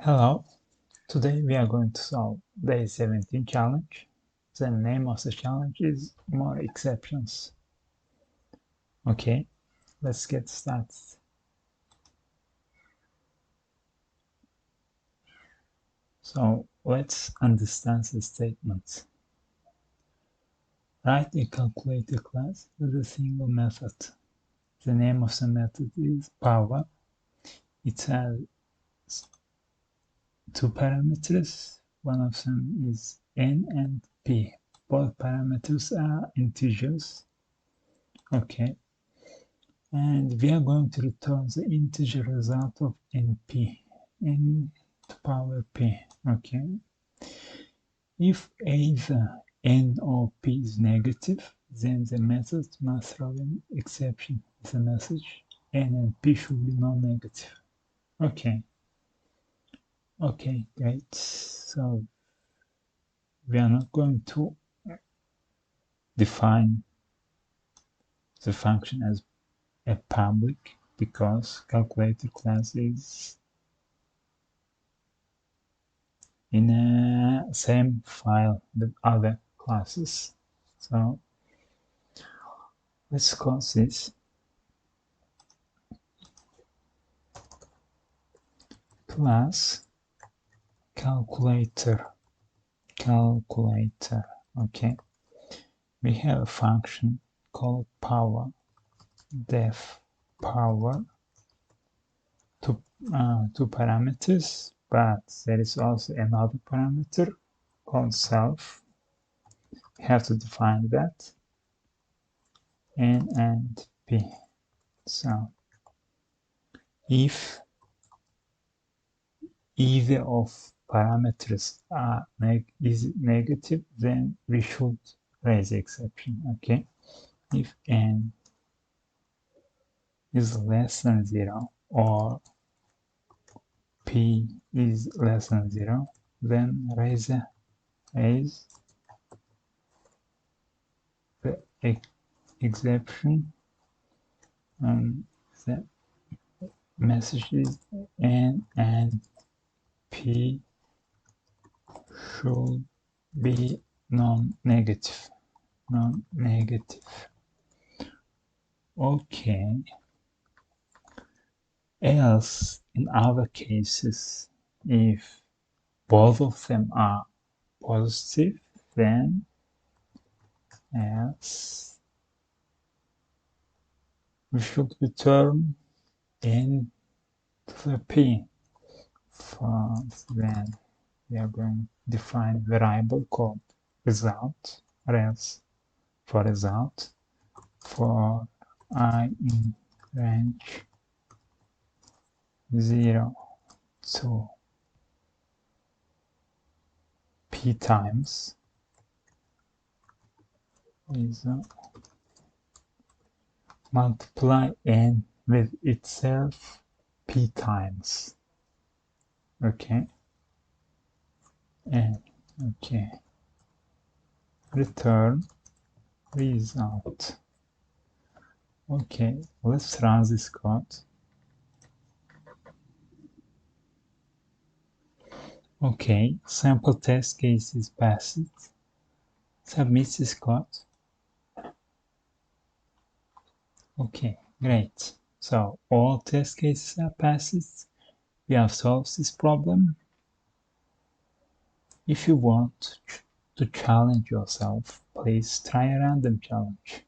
Hello, today we are going to solve day 17 challenge. The name of the challenge is More Exceptions. Okay, let's get started. So let's understand the statement. Write a calculator class with a single method. The name of the method is power. It has two parameters. One of them is n and p. Both parameters are integers. Okay. And we are going to return the integer result of np, n to power p. Okay. If either n or p is negative, then the method must throw an exception with the message n and p should be non-negative. Okay. Okay, great. So we are not going to define the function as a public because calculator class is in a same file with other classes. So let's call this class calculator. Okay, we have a function called power, def power, two parameters, but there is also another parameter called self. We have to define that, n and p. So if either of parameters are is negative, then we should raise the exception. Okay, if n is less than 0 or p is less than 0, then raise the exception, and the message is n and p should be non-negative. Okay. Else, in other cases, if both of them are positive, then else we should return n to the p. Then we are going to define a variable called result, res for result, for I in range 0 to p times is multiply n with itself p times. Okay, and okay, return result. Okay, let's run this code. Okay, sample test case is passed. Submit this code. Okay, great. So all test cases are passed. We have solved this problem. If you want to challenge yourself, please try a random challenge.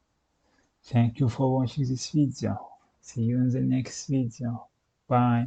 Thank you for watching this video. See you in the next video. Bye.